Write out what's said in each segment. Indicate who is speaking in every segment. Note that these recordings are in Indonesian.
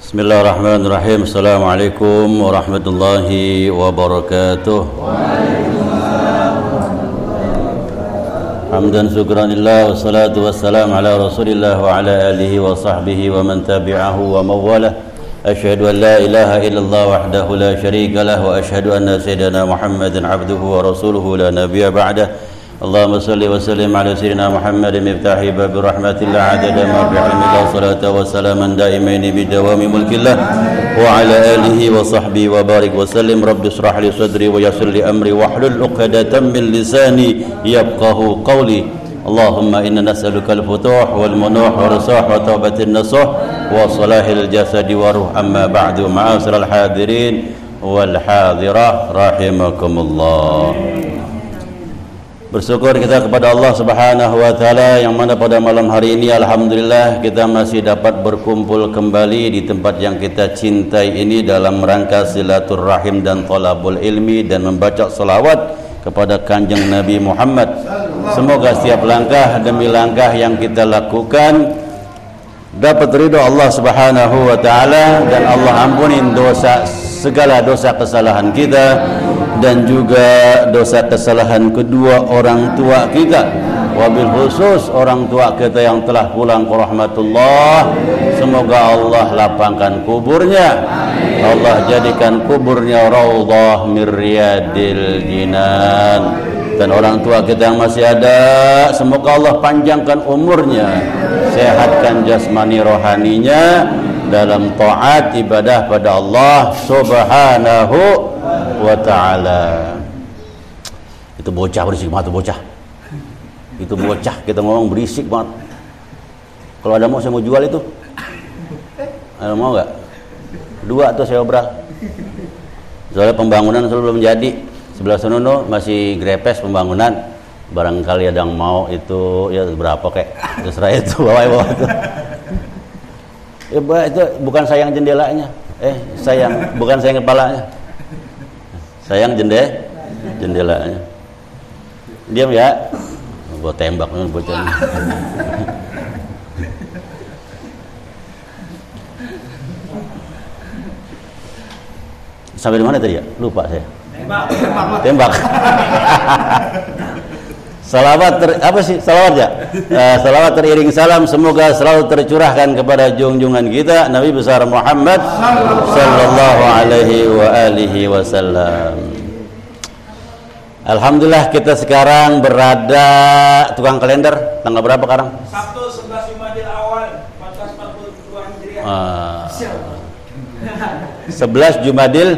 Speaker 1: Bismillahirrahmanirrahim. Assalamualaikum warahmatullahi wabarakatuh. Hamdan syukranillah wassalatu wassalamu ala rasulillah wa ala alihi wa sahbihi wa man tabi'ahu wa mawalah. Asyhadu an la ilaha illallah wahdahu la syarika lah wa asyhadu anna sayyidina Muhammadan abduhu wa rasuluhu la nabiyya ba'dah. Allahumma salli wa sallim ala sayyidina Muhammadin miftahi babi rahmatillah adada ma bi'ilmillah salata wa salaman daimaini bidawami mulkillah wa ala alihi wa sahbihi wa barik wa sallim. Rabbi israh li sadri wa yassir li amri wahlul 'uqdatam min lisani yafqahu qawli. Allahumma inna nas'aluka al-futuh wal munuh wa risah wa taubatin nasuh wa salahil jasadi wa ruh. Amma ba'du, ma'asyiral hadirin wal hadirah rahimakumullah. Bersyukur kita kepada Allah Subhanahu wa taala yang mana pada malam hari ini alhamdulillah kita masih dapat berkumpul kembali di tempat yang kita cintai ini dalam rangka silaturrahim dan thalabul ilmi dan membaca salawat kepada Kanjeng Nabi Muhammad. Semoga setiap langkah demi langkah yang kita lakukan dapat ridho Allah Subhanahu wa taala dan Allah ampunin segala dosa kesalahan kita dan juga dosa kesalahan kedua orang tua kita, wabil khusus orang tua kita yang telah pulang ke rahmatullah. Semoga Allah lapangkan kuburnya, Allah jadikan kuburnya raudhah min riyadil jinan. Dan orang tua kita yang masih ada, semoga Allah panjangkan umurnya, sehatkan jasmani rohaninya dalam taat ibadah pada Allah Subhanahu wa ta'ala. Itu bocah berisik banget, bocah. Itu bocah kita ngomong berisik banget. Kalau ada mau saya mau jual itu. Ada mau enggak? 2 tuh saya obral. Soalnya pembangunan belum jadi. Sebelah sana masih grepes pembangunan. Barangkali ada yang mau itu ya berapa kayak terserah itu bawa itu. Ya, itu bukan sayang jendelanya. Sayang bukan sayang kepalanya. Sayang jendelanya. Diam ya. Gua tembak nih bocahnya. Sampai di mana tadi ya? Lupa saya. Tembak. Salawat salawat ya. Salawat teriring salam semoga selalu tercurahkan kepada junjungan kita Nabi besar Muhammad sallallahu alaihi wa alihi wasallam. Alhamdulillah kita sekarang berada tukang kalender tanggal berapa sekarang?
Speaker 2: Sabtu 11 Jumadil Awal 1442 Hijriah.
Speaker 1: 11 Jumadil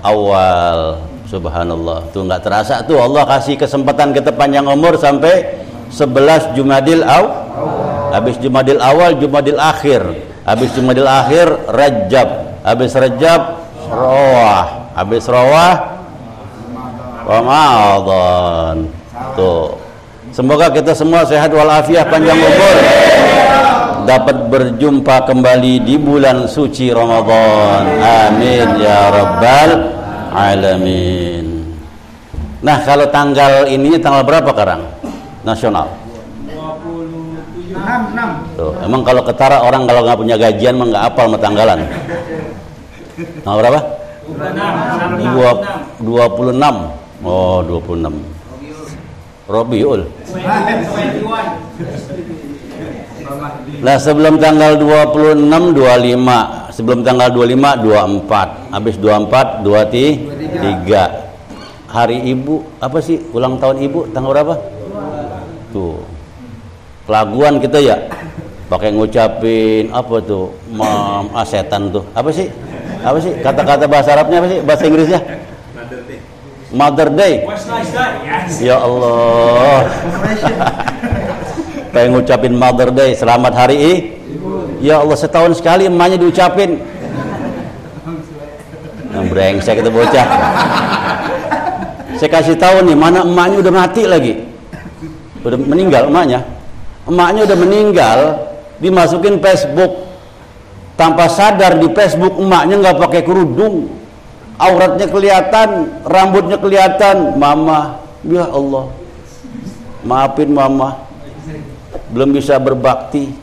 Speaker 1: Awal. Subhanallah, tuh nggak terasa tuh Allah kasih kesempatan kita panjang umur sampai 11 Jumadil Awal. Habis Jumadil Awal, Jumadil Akhir. Habis Jumadil Akhir, Rajab. Habis Rajab, Rawah. Habis Rawah, Ramadan. Tuh. Semoga kita semua sehat walafiat, panjang umur, dapat berjumpa kembali di bulan suci Ramadan. Amin ya rabbal alamin. Nah, kalau tanggal ini tanggal berapa sekarang? Nasional.
Speaker 2: 27.
Speaker 1: Tuh, emang kalau ketara orang kalau nggak punya gajian mah nggak hafal sama tanggalan. Tanggal berapa? 26. Oh, 26. Rabiul. Nah, sebelum tanggal 26 25. Sebelum tanggal 25 24, habis 24 23. Hari Ibu apa sih? Ulang tahun Ibu tanggal berapa? Tuh. Kelaguan kita ya. Pakai ngucapin apa tuh? Setan tuh. Apa sih? Apa sih? Kata-kata bahasa Arabnya apa sih? Bahasa Inggrisnya? Mother Day. Ya Allah. Kayak ngucapin Mother Day, selamat hari ya Allah, setahun sekali emaknya diucapin. Yang brengsek itu bocah. Saya kasih tahu nih, mana emaknya udah mati lagi. Udah meninggal emaknya. Emaknya udah meninggal, dimasukin Facebook. Tanpa sadar di Facebook emaknya nggak pakai kerudung. Auratnya kelihatan, rambutnya kelihatan. Mama, ya Allah. Maafin mama. Belum bisa berbakti.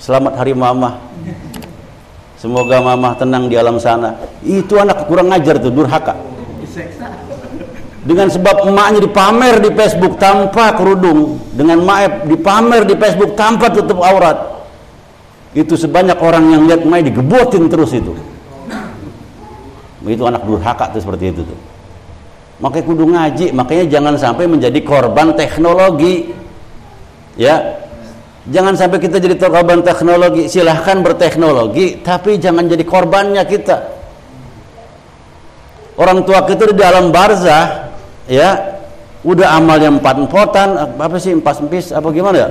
Speaker 1: Selamat hari mama. Semoga mamah tenang di alam sana. Itu anak kurang ajar tuh, durhaka. Dengan sebab emaknya dipamer di Facebook tanpa kerudung, dengan emak dipamer di Facebook tanpa tutup aurat. Itu sebanyak orang yang lihat emak digebotin terus itu. Itu anak durhaka tuh, seperti itu tuh. Makanya kudu ngaji, makanya jangan sampai menjadi korban teknologi. Ya. Jangan sampai kita jadi korban teknologi. Silahkan berteknologi, tapi jangan jadi korbannya kita. Orang tua kita di dalam barzah, ya, udah amalnya 4-4-an, apa sih, 4 apa gimana ya?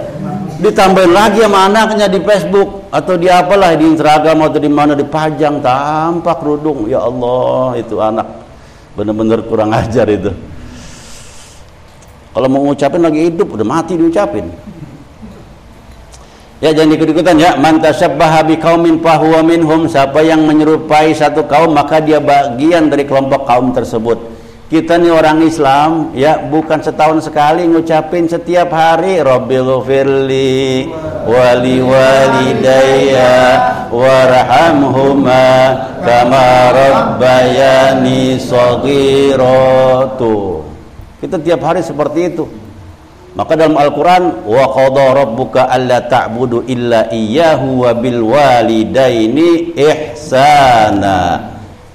Speaker 1: Ditambahin lagi sama anaknya di Facebook atau di apalah, di Instagram atau di mana, dipajang tanpa kerudung. Ya Allah, itu anak bener-bener kurang ajar itu. Kalau mau ngucapin lagi hidup, udah mati diucapin. Ya, jangan ikut-ikutan ya. Man tasyabbaha biqaumin fahuwa minhum. Siapa yang menyerupai satu kaum, maka dia bagian dari kelompok kaum tersebut. Kita nih orang Islam, ya, bukan setahun sekali ngucapin setiap hari Rabbighfirli wali walidayya warhamhuma kama rabbayani shaghira. Kita tiap hari seperti itu. Maka dalam Al-Quran, wa qadha rabbuka alla ta'budu illa iyyahu wa bil walidaini ihsana.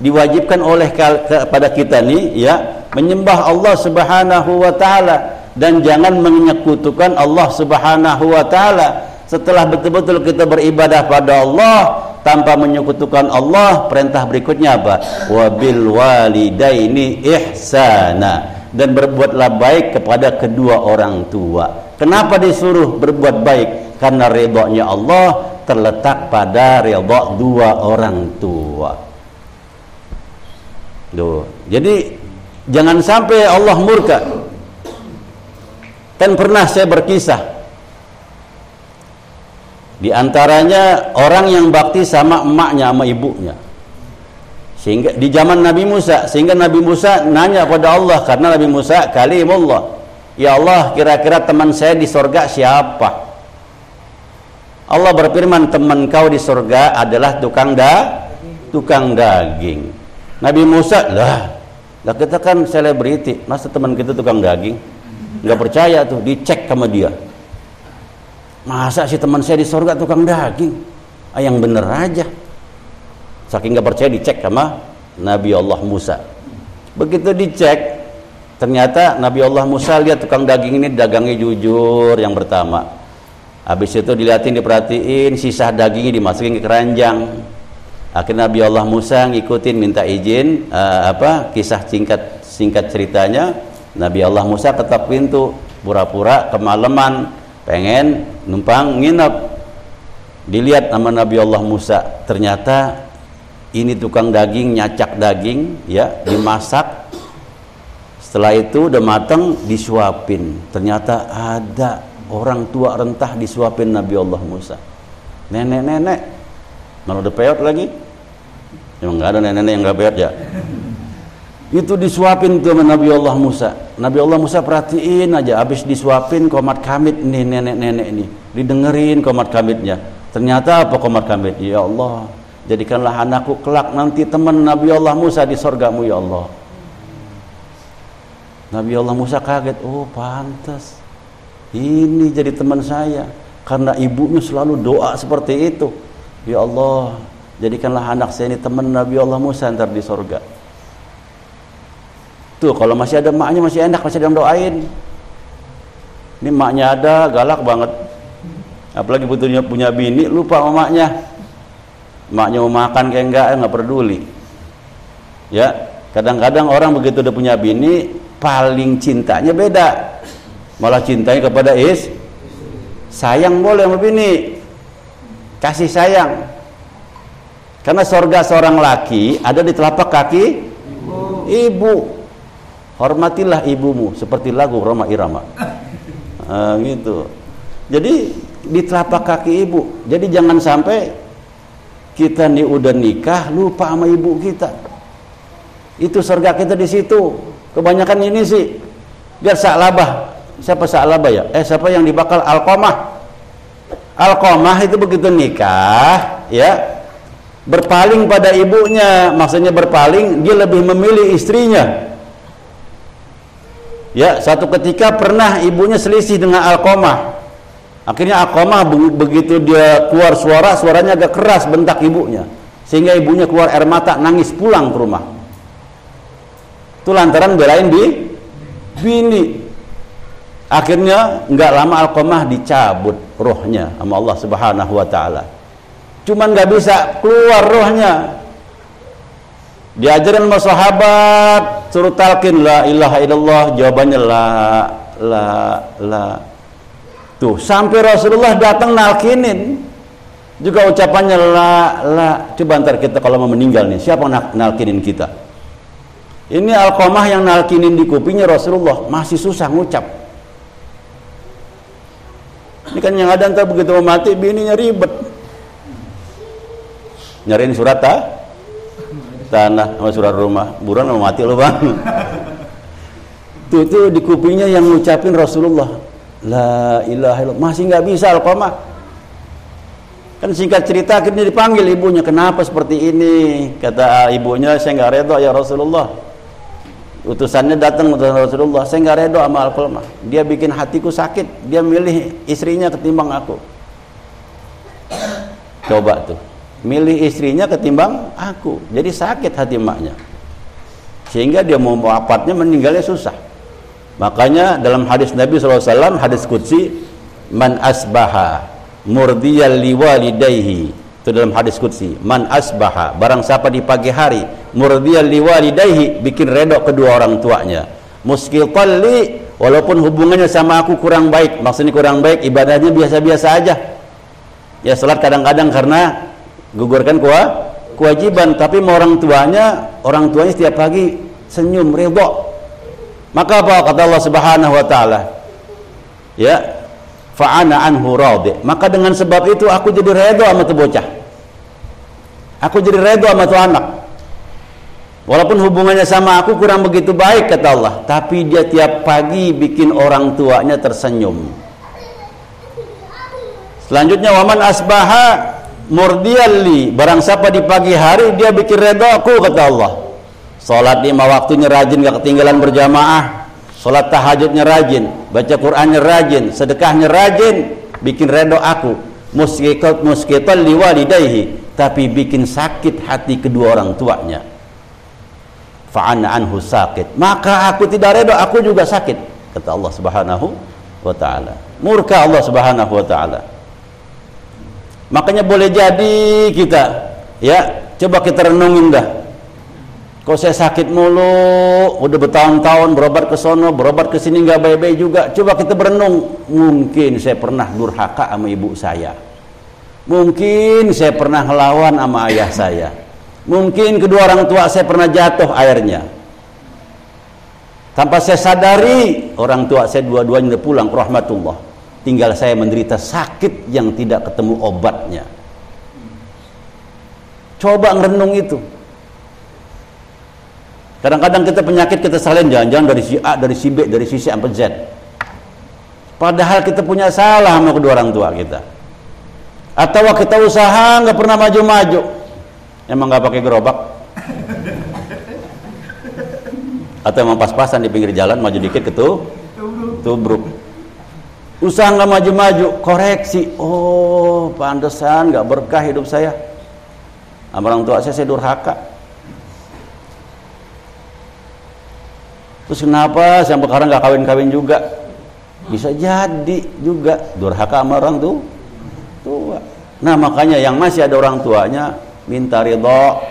Speaker 1: Diwajibkan oleh kepada kita nih, ya, menyembah Allah Subhanahu wa taala dan jangan menyekutukan Allah Subhanahu wa taala. Setelah betul-betul kita beribadah pada Allah tanpa menyekutukan Allah, perintah berikutnya apa? Wa bil walidaini ihsana. Dan berbuatlah baik kepada kedua orang tua. Kenapa disuruh berbuat baik? Karena ridhonya Allah terletak pada ridho dua orang tua. Duh. Jadi jangan sampai Allah murka. Dan pernah saya berkisah, di antaranya orang yang bakti sama emaknya, sama ibunya. Sehingga di zaman Nabi Musa, sehingga Nabi Musa nanya pada Allah, karena Nabi Musa kalimullah, ya Allah, kira-kira teman saya di surga siapa? Allah berfirman, teman kau di surga adalah tukang daging. Nabi Musa, lah kita kan selebriti, masa teman kita tukang daging? Nggak percaya tuh, dicek sama dia. Masa sih teman saya di surga tukang daging? Yang bener aja. Saking nggak percaya, dicek sama Nabi Allah Musa. Begitu dicek, ternyata Nabi Allah Musa lihat tukang daging ini dagangnya jujur, yang pertama. Habis itu dilihatin, diperhatiin, sisa dagingnya dimasukin ke keranjang. Akhirnya Nabi Allah Musa ngikutin, minta izin, kisah singkat ceritanya, Nabi Allah Musa ketok pintu, pura-pura kemalaman, pengen numpang nginep. Dilihat sama Nabi Allah Musa, ternyata ini tukang daging nyacak daging, ya, dimasak. Setelah itu udah matang, disuapin. Ternyata ada orang tua rentah disuapin Nabi Allah Musa. Nenek-nenek, mana udah peot lagi? Emang nggak ada nenek-nenek yang nggak peot ya? Itu disuapin tuh sama Nabi Allah Musa. Nabi Allah Musa perhatiin aja, habis disuapin komat kamit nih nenek-nenek nih, didengerin komat kamitnya. Ternyata apa komat kamit? Ya Allah, jadikanlah anakku kelak nanti teman Nabi Allah Musa di surgamu ya Allah. Nabi Allah Musa kaget, oh pantas ini jadi teman saya, karena ibunya selalu doa seperti itu. Ya Allah, jadikanlah anak saya ini teman Nabi Allah Musa ntar di surga. Tuh kalau masih ada maknya masih enak, masih ada yang doain. Ini maknya ada, galak banget. Apalagi punya bini, lupa sama maknya. Maknya mau makan kayak enggak peduli. Ya, kadang-kadang orang begitu udah punya bini, paling cintanya beda. Malah cintanya kepada sayang boleh sama bini, kasih sayang. Karena surga seorang laki ada di telapak kaki ibu. Hormatilah ibumu, seperti lagu Roma Irama. Gitu. Jadi di telapak kaki ibu. Jadi jangan sampai kita nih udah nikah lupa sama ibu kita. Itu surga kita di situ. Kebanyakan ini sih biar Sa'labah. Siapa Sa'labah ya? Siapa yang dibakar? Alqamah. Alqamah itu begitu nikah, ya, berpaling pada ibunya, maksudnya berpaling, dia lebih memilih istrinya. Ya, satu ketika pernah ibunya selisih dengan Alqamah. Akhirnya Alqamah begitu dia keluar suaranya agak keras bentak ibunya, sehingga ibunya keluar air mata, nangis pulang ke rumah. Itu lantaran belain bini. Akhirnya nggak lama Alqamah dicabut rohnya sama Allah Subhanahu wa taala. Cuman nggak bisa keluar rohnya. Diajarin sama sahabat, suruh talqin la ilaha illallah, jawabannya la. Tuh, sampai Rasulullah datang nalkinin juga ucapannya la. Coba ntar kita kalau mau meninggal nih, siapa nalkinin kita? Ini Alqamah yang nalkinin di kupingnya Rasulullah, masih susah ngucap. Ini kan yang ada ntar begitu mau mati bininya ribet, nyariin surat tanah sama surat rumah, buruan mau mati lo bang. Tuh di kupingnya yang ngucapin Rasulullah la ilaha illallah, masih nggak bisa Alqamah. Kan singkat cerita akhirnya dipanggil ibunya, kenapa seperti ini? Kata ibunya, saya nggak redha ya Rasulullah. Utusannya datang ke Rasulullah, saya nggak redha sama Alqamah, dia bikin hatiku sakit, dia milih istrinya ketimbang aku. Coba tuh, milih istrinya ketimbang aku, jadi sakit hati emaknya, sehingga dia mau wafatnya, meninggalnya susah. Makanya dalam hadis Nabi SAW, hadis qudsi, man asbaha murdiyal liwalidayhi, itu dalam hadis qudsi, man asbaha, barang siapa di pagi hari, murdiyal liwalidayhi, bikin redok kedua orang tuanya, muskitalli, walaupun hubungannya sama aku kurang baik, maksudnya kurang baik, ibadahnya biasa-biasa aja, ya salat kadang-kadang karena gugurkan kewajiban, tapi mau orang tuanya setiap pagi senyum redha. Maka apa kata Allah Subhanahu wa taala? Ya, fa'ana anhu radhi. Maka dengan sebab itu aku jadi redha sama tuh bocah. Aku jadi redha sama tuh anak. Walaupun hubungannya sama aku kurang begitu baik kata Allah, tapi dia tiap pagi bikin orang tuanya tersenyum. Selanjutnya waman asbaha murdiyalli, barang siapa di pagi hari dia bikin redha aku kata Allah. Salat 5 waktunya rajin, gak ketinggalan berjamaah, salat tahajudnya rajin, baca Qur'annya rajin, sedekahnya rajin, bikin redha aku. Muskital liwalidayhi, tapi bikin sakit hati kedua orang tuanya. Fa'ana anhu sakit, maka aku tidak redha, aku juga sakit kata Allah Subhanahu wa taala. Murka Allah Subhanahu wa taala. Makanya boleh jadi kita, ya, coba kita renungin dah. Kok saya sakit mulu, udah bertahun-tahun berobat ke sono, berobat ke sini nggak baik-baik juga. Coba kita berenung, mungkin saya pernah durhaka sama ibu saya. Mungkin saya pernah ngelawan sama ayah saya. Mungkin kedua orang tua saya pernah jatuh airnya. Tanpa saya sadari, orang tua saya dua-duanya udah pulang ke rahmatullah. Tinggal saya menderita sakit yang tidak ketemu obatnya. Coba ngerenung itu. Kadang-kadang kita penyakit kita salin, jangan-jangan dari si A, dari si B, dari si C sampai Z. Padahal kita punya salah sama kedua orang tua kita. Atau kita usaha nggak pernah maju-maju, emang nggak pakai gerobak, atau emang pas-pasan di pinggir jalan, maju dikit tubruk. Usaha nggak maju-maju, koreksi. Oh, pantesan nggak berkah hidup saya. Sama orang tua saya durhaka. Terus kenapa sampai sekarang nggak kawin-kawin juga? Bisa jadi juga durhaka sama orang tua. Nah makanya yang masih ada orang tuanya minta ridho.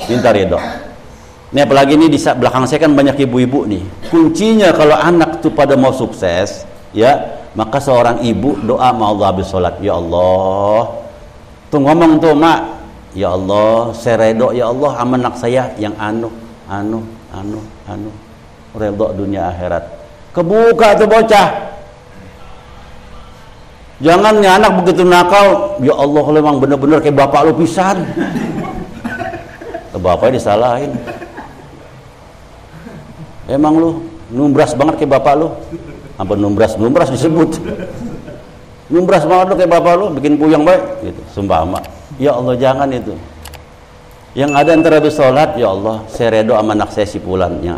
Speaker 1: Ini apalagi ini di belakang saya kan banyak ibu-ibu nih. Kuncinya kalau anak tuh pada mau sukses, ya, maka seorang ibu doa sama Allah habis sholat, ya Allah, tuh ngomong tuh mak, ya Allah, saya ridho ya Allah sama anak saya yang anu redha dunia akhirat. Kebuka tuh bocah. Jangan nih anak begitu nakal, ya Allah kalau memang bener-bener kayak bapak lu pisan. Bapaknya disalahin. Emang lu numbras banget kayak bapak lu. Apa numbras disebut. Numbras banget lu kayak bapak lu, bikin puyeng baik gitu. Sumpah mak. Ya Allah, jangan itu. Yang ada antara habis sholat, ya Allah, saya redo sama anak saya si fulan yang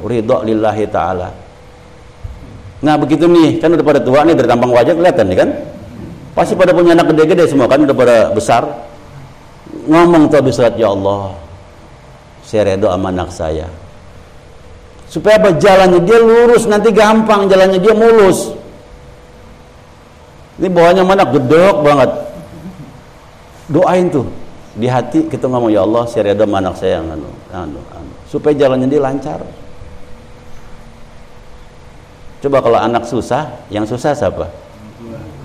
Speaker 1: ridho lillahi ta'ala. Nah begitu nih, kan udah pada tua nih, dari tampang wajah kelihatan nih kan. Pasti pada punya anak gede-gede semua kan, udah pada besar. Ngomong tuh habis sholat, ya Allah, saya redo sama anak saya. Supaya apa? Jalannya dia lurus, nanti gampang, jalannya dia mulus. Ini bawahnya mana gedok banget. Doain tuh di hati, kita ngomong, ya Allah, saya redha anak saya yang supaya jalannya dia lancar. Coba kalau anak susah, yang susah siapa?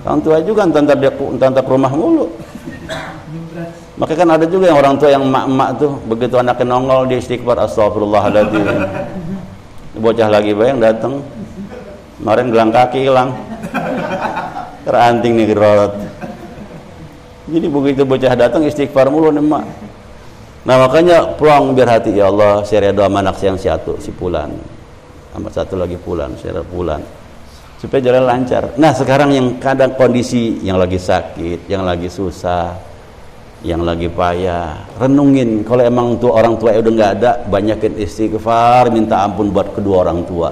Speaker 1: Orang tua juga, entah ke rumah mulu. Makanya kan ada juga yang orang tua yang emak-emak tuh, begitu anaknya nongol dia istighfar, astagfirullahaladzim. Bocah lagi bayang datang, kemarin gelang kaki hilang, teranting nih gerot. Jadi begitu bocah datang istighfar mulu nih emak. Nah makanya pulang biar hati, ya Allah, saya redha sama anak saya yang si Pulan, sama satu lagi Pulan, saya Pulan, supaya jalan lancar. Nah sekarang yang kadang kondisi yang lagi sakit, yang lagi susah, yang lagi payah, renungin kalau emang tuh orang tua udah nggak ada, banyakin istighfar, minta ampun buat kedua orang tua.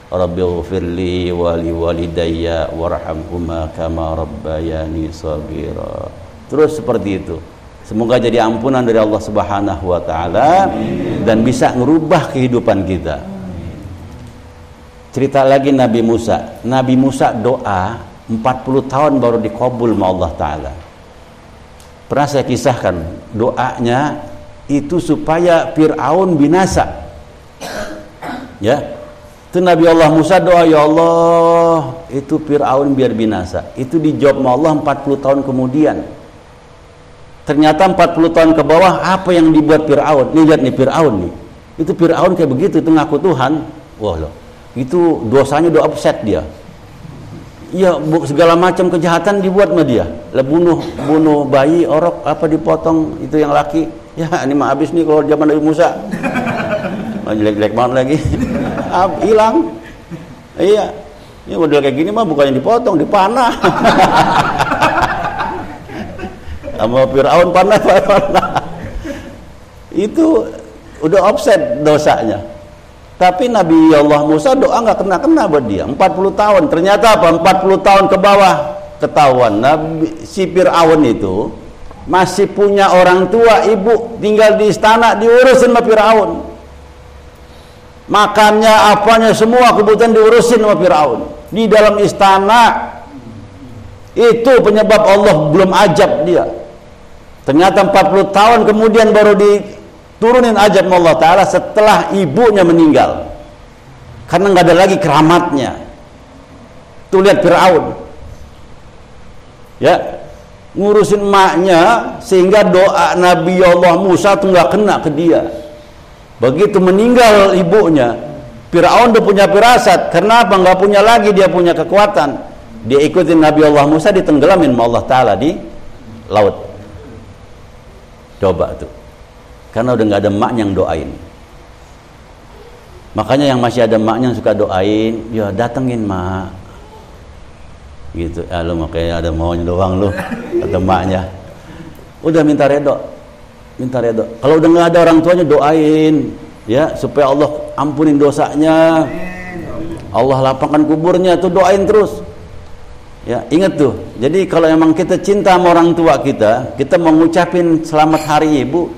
Speaker 1: Rabbighfirli wa liwalidayya warhamhuma kama rabbayani shaghira. Terus seperti itu. Semoga jadi ampunan dari Allah Subhanahu wa taala dan bisa ngerubah kehidupan kita. Cerita lagi Nabi Musa. Nabi Musa doa 40 tahun baru dikabul sama Allah taala. Pernah saya kisahkan doanya itu supaya Fir'aun binasa. Ya. Itu Nabi Allah Musa doa, ya Allah, itu Fir'aun biar binasa. Itu dijawab sama Allah 40 tahun kemudian. Ternyata 40 tahun ke bawah apa yang dibuat Fir'aun? Nih lihat nih Fir'aun nih. Itu Fir'aun kayak begitu, itu ngaku Tuhan. Wah loh, itu dosanya udah offset dia. Iya, segala macam kejahatan dibuat sama dia. Lah bunuh bayi, orok apa dipotong itu yang laki. Ya ini mah habis nih kalau zaman Nabi Musa. Jelek-jelek banget lagi. Hilang. Iya. Ini model kayak gini mah bukannya dipotong, dipanah. Sama Fir'aun panah. Itu udah offset dosanya. Tapi Nabi Allah Musa doa nggak kena buat dia 40 tahun. Ternyata apa? 40 tahun ke bawah ketahuan si Fir'aun itu masih punya orang tua, ibu tinggal di istana, diurusin sama Fir'aun. Makannya, apanya, semua kebutuhan diurusin sama Fir'aun di dalam istana. Itu penyebab Allah belum ajab dia. Ternyata 40 tahun kemudian baru diturunin ajab Allah Ta'ala setelah ibunya meninggal, karena nggak ada lagi keramatnya. Tuh lihat Fir'aun ya, ngurusin emaknya sehingga doa Nabi Allah Musa tuh nggak kena ke dia. Begitu meninggal ibunya, Fir'aun udah punya firasat. Kenapa? Nggak punya lagi dia punya kekuatan. Dia ikutin Nabi Allah Musa, ditenggelamin sama Allah Ta'ala di laut. Coba tuh, karena udah nggak ada emaknya yang doain. Makanya yang masih ada emaknya yang suka doain, ya datengin mak gitu. Ya lu makanya ada maunya doang lu, kata emaknya. Udah minta redho. Kalau udah nggak ada orang tuanya, doain ya supaya Allah ampunin dosanya, Allah lapangkan kuburnya, tuh doain terus ya. Ingat tuh, jadi kalau emang kita cinta sama orang tua kita mau ngucapin selamat hari ibu,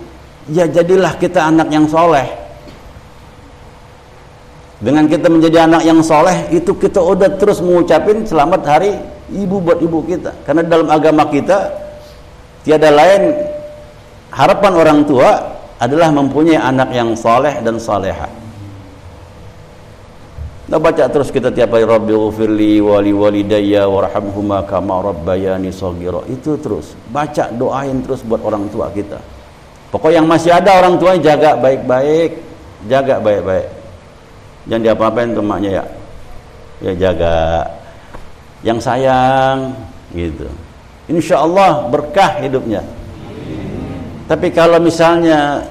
Speaker 1: ya jadilah kita anak yang soleh. Dengan kita menjadi anak yang soleh itu, kita udah terus mengucapin selamat hari ibu buat ibu kita. Karena dalam agama kita tiada lain harapan orang tua adalah mempunyai anak yang soleh dan soleha. Kita baca terus kita tiap hari, Rabbighfirli wa liwalidayya warhamhuma kama rabbayani shaghira. Itu terus baca, doain terus buat orang tua kita. Pokoknya yang masih ada orang tuanya jaga baik-baik, jangan diapa-apain tuh emaknya ya. Ya jaga, yang sayang gitu. Insyaallah berkah hidupnya. Tapi kalau misalnya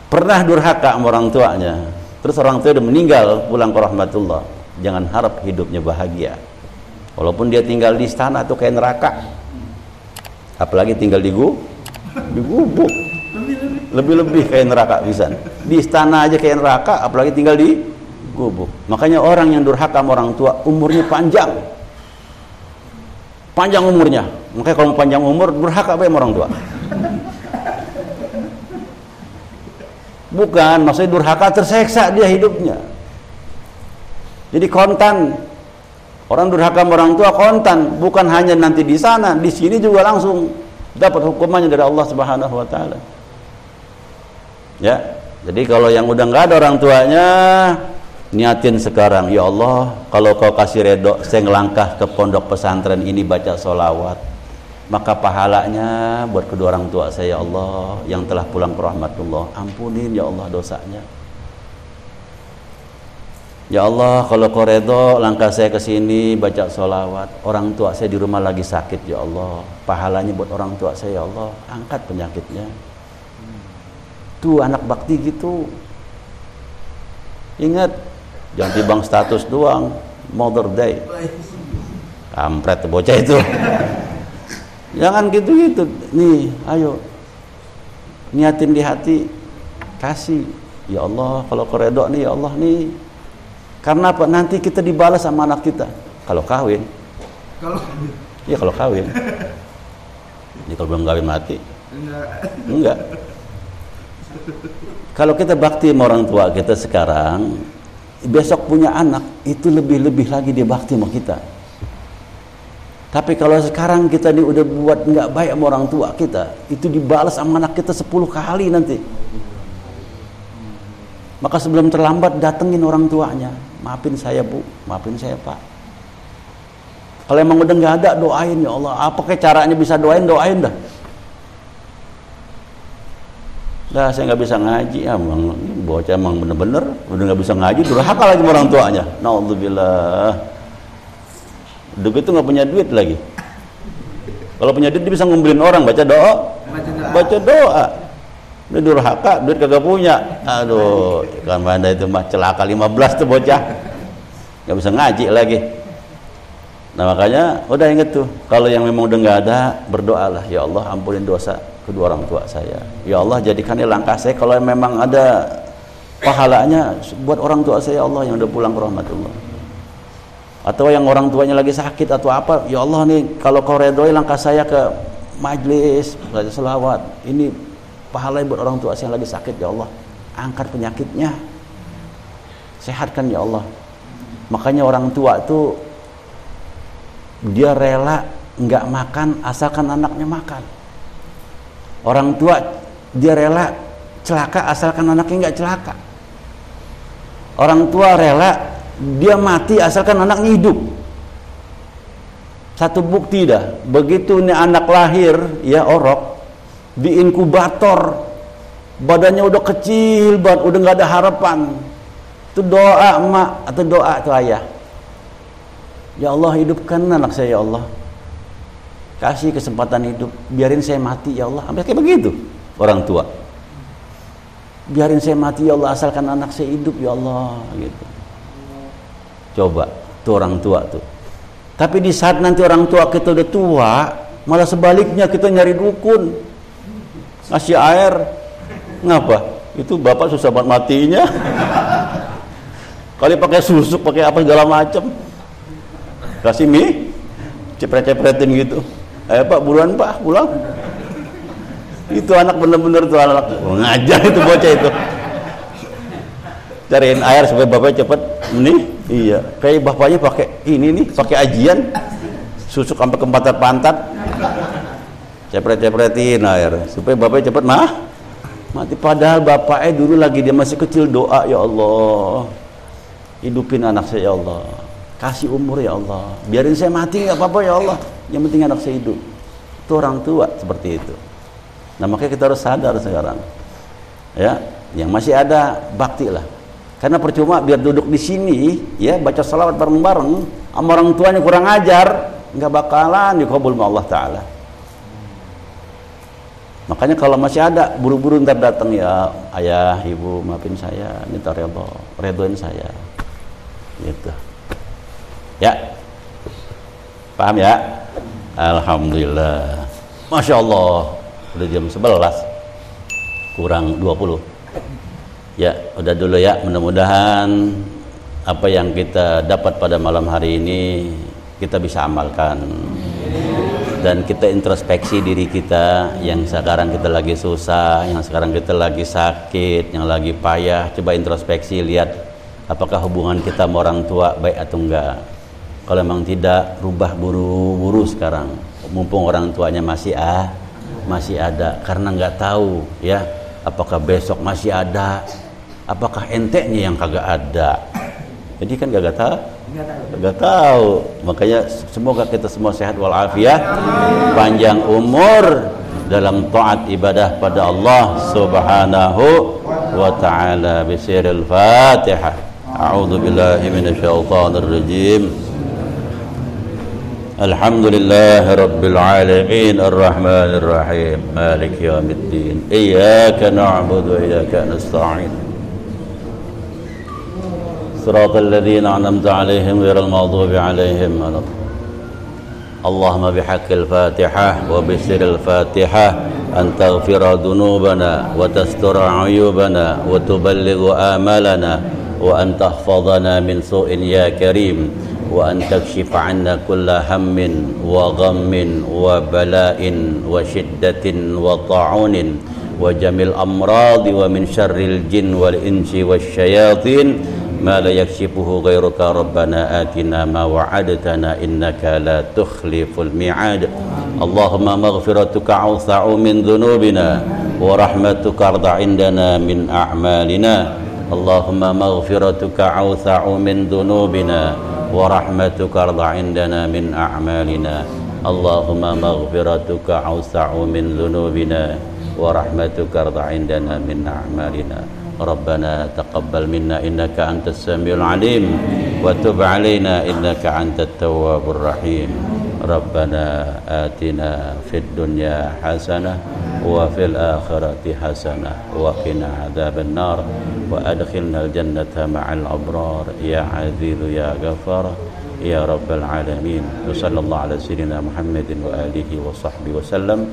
Speaker 1: pernah durhaka sama orang tuanya, terus orang tua udah meninggal pulang ke rahmatullah, jangan harap hidupnya bahagia. Walaupun dia tinggal di istana atau kayak neraka. Apalagi tinggal di gubuk. Lebih-lebih kayak neraka bisa. Di istana aja kayak neraka, apalagi tinggal di gubuk. Makanya orang yang durhaka sama orang tua umurnya panjang. Panjang umurnya. Makanya kalau panjang umur durhaka apa sama orang tua? Bukan, maksudnya durhaka terseksa dia hidupnya. Jadi kontan. Orang durhaka sama orang tua kontan, bukan hanya nanti di sana, di sini juga langsung dapat hukumannya dari Allah Subhanahu wa taala. Ya. Jadi kalau yang udah nggak ada orang tuanya, niatin sekarang, ya Allah, kalau kau kasih redho saya ngelangkah ke pondok pesantren ini baca sholawat, maka pahalanya buat kedua orang tua saya, ya Allah, yang telah pulang ke rahmatullah, ampunin ya Allah dosanya. Ya Allah, kalau kau redho langkah saya ke sini baca sholawat, orang tua saya di rumah lagi sakit, ya Allah, pahalanya buat orang tua saya, ya Allah, angkat penyakitnya. Tuh anak bakti gitu. Ingat, jangan timbang status doang, Mother Day. Kampret bocah itu. Jangan gitu-gitu. Nih, ayo. Niatin di hati, kasih. Ya Allah, kalau kau redho nih, ya Allah nih. Karena apa? Nanti kita dibalas sama anak kita. Kalau kawin. Iya kalau kawin. Ini kalau belum kawin mati. Enggak. Kalau kita bakti sama orang tua kita sekarang, besok punya anak, itu lebih-lebih lagi dia bakti sama kita. Tapi kalau sekarang kita ini udah buat nggak baik sama orang tua kita, itu dibalas sama anak kita 10 kali nanti. Maka sebelum terlambat datengin orang tuanya, maafin saya bu, maafin saya pak. Kalau emang udah nggak ada, doain ya Allah. Apa kayak caranya bisa doain dah. Dah saya nggak bisa ngaji, emang bocah emang bener-bener udah nggak bisa ngaji, durhaka lagi sama orang tuanya. Naudzubillah. Udah gitu nggak punya duit lagi. Kalau punya duit dia bisa ngumpulin orang baca doa. Ini durhaka, duit kagak punya. Aduh, kan mana itu mah celaka 15 tuh bocah. Nggak bisa ngaji lagi. Nah makanya udah inget tuh, kalau yang memang udah nggak ada, berdoalah, ya Allah ampunin dosa kedua orang tua saya. Ya Allah jadikannya langkah saya kalau memang ada pahalanya buat orang tua saya, ya Allah yang udah pulang ke rahmatullah. Atau yang orang tuanya lagi sakit atau apa, ya Allah nih kalau kau redoi langkah saya ke majlis baca selawat, ini pahala buat orang tua saya yang lagi sakit, ya Allah angkat penyakitnya, sehatkan ya Allah. Makanya orang tua tuh dia rela nggak makan asalkan anaknya makan. Orang tua dia rela celaka asalkan anaknya nggak celaka. Orang tua rela dia mati asalkan anaknya hidup. Satu bukti dah, begitu nih anak lahir ya orok di inkubator, badannya udah kecil banget, udah nggak ada harapan. Itu doa emak atau doa tuh ayah. Ya Allah hidupkan anak saya, ya Allah kasih kesempatan hidup, biarin saya mati ya Allah. Sampai kayak begitu orang tua, biarin saya mati ya Allah asalkan anak saya hidup ya Allah gitu. Coba tuh orang tua tuh. Tapi di saat nanti orang tua kita udah tua, malah sebaliknya kita nyari dukun ngasih air. Ngapa? Itu bapak susah banget matinya. Kali pakai susu, pakai apa segala macam. Kasih mie, cepret-cepretin gitu. Ayo pak, buruan pak, pulang. Itu anak bener-bener tuh anak ngajar itu bocah itu. Cariin air supaya bapaknya cepet nih. Iya, kayak bapaknya pakai ini nih, pakai ajian, susuk sampai ke pantat-pantat. Cepret-cepretin air supaya bapaknya cepet mati. Padahal bapaknya dulu lagi dia masih kecil doa, ya Allah hidupin anak saya ya Allah, kasih umur ya Allah, biarin saya mati nggak apa-apa ya Allah, yang penting anak saya hidup. Itu orang tua seperti itu. Nah makanya kita harus sadar sekarang ya, yang masih ada bakti lah, karena percuma biar duduk di sini ya baca salawat bareng-bareng sama orang tuanya kurang ajar, nggak bakalan dikabul sama Allah Ta'ala. Makanya kalau masih ada, buru-buru ntar datang, ya ayah, ibu, maafin saya, minta redoin saya, gitu. Ya, paham ya? Alhamdulillah. Masya Allah, udah jam 11 kurang 20. Ya, udah dulu ya. Mudah-mudahan apa yang kita dapat pada malam hari ini kita bisa amalkan. Dan kita introspeksi diri kita yang sekarang kita lagi susah, yang sekarang kita lagi sakit, yang lagi payah. Coba introspeksi, lihat apakah hubungan kita sama orang tua baik atau enggak. Kalau memang tidak, rubah buru-buru sekarang. Mumpung orang tuanya masih ada, karena nggak tahu ya apakah besok masih ada, apakah enteknya yang kagak ada. Jadi kan gak tahu. Makanya semoga kita semua sehat walafiat, panjang umur dalam taat ibadah pada Allah Subhanahu wa taala. Bisiril Fatihah. A'udzu billahi minasyaitonir rajim. Alhamdulillahi rabbil alamin arrahmanir rahim maliki yaumiddin iyyaka na'budu wa iyyaka nasta'in siratal ladzina an'amta 'alaihim ghairil maghdubi 'alaihim waladdallin Allahumma bihaqqil Fatihah wa bisiril Fatihah an taghfira dhunubana wa tastura 'uyubana wa tuballighu amalana wa an tahfazana min su'in ya karim wa an takshifa 'anna kulla hammin wa ghammin wa bala'in wa shiddatin wa ta'unin wa jamil amradi wa min syarril jin wal insi wasyayatin ma la yakshifuhu ghairuka rabbana atina ma wa'adtana innaka la tukhliful mi'ad. Allahumma maghfiratuka awsa'u min dhunubina wa rahmatuka arda indana min a'malina. Allahumma maghfiratuka awsa'u min dhunubina wa rahmatuka arda indana min a'malina. Allahumma maghfiratuka awsa'u min dhunubina wa rahmatuka arda indana min a'malina. Rabbana taqabbal minna innaka antas samiul alim wa tub alaina innaka antat tawwabur rahim. Rabbana atina fid dunya hasanah wa fil akhirati hasanah wa qina adzaban nar wa adkhilnal jannata ma'al abrar ya aziz ya ghafar ya rabbal alamin. Sallallahu ala sayyidina Muhammadin wa alihi wa sahbihi wasallam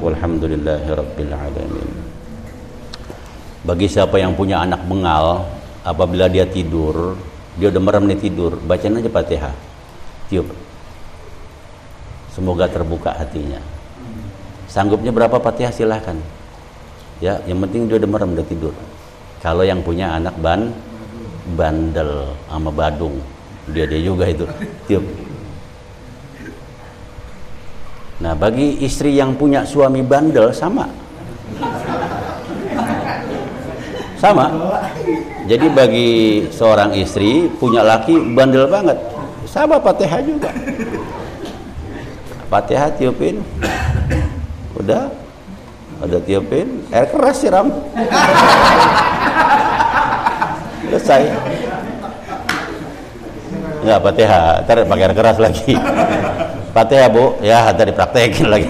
Speaker 1: walhamdulillahi rabbil alamin. Bagi siapa yang punya anak bengal, apabila dia tidur, dia udah merem nih tidur, bacain aja Fatihah, tiup. Semoga terbuka hatinya. Sanggupnya berapa Fatihah silahkan. Ya, yang penting dia udah merem, udah tidur. Kalau yang punya anak bandel sama badung, dia juga itu, tiup. Nah, bagi istri yang punya suami bandel sama. Jadi bagi seorang istri punya laki bandel banget, sama Fatihah juga. Fatihah tiupin, udah tiupin, air keras siram, selesai. Ya Fatihah, ntar pakai air keras lagi. Fatihah bu, ya ntar dipraktekin lagi.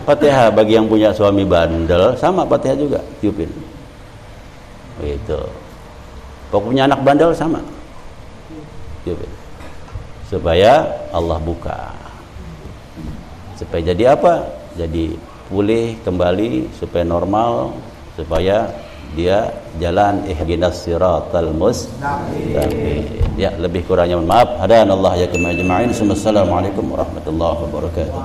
Speaker 1: Fatihah bagi yang punya suami bandel sama Fatihah juga tiupin. Itu pokoknya anak bandel sama supaya Allah buka, supaya jadi apa, jadi pulih kembali, supaya normal, supaya dia jalan ihdinas siratal mustaqim. Ya, lebih kurangnya mohon maaf. Hadanallah ya kama ajma'in. Assalamualaikum warahmatullahi wabarakatuh.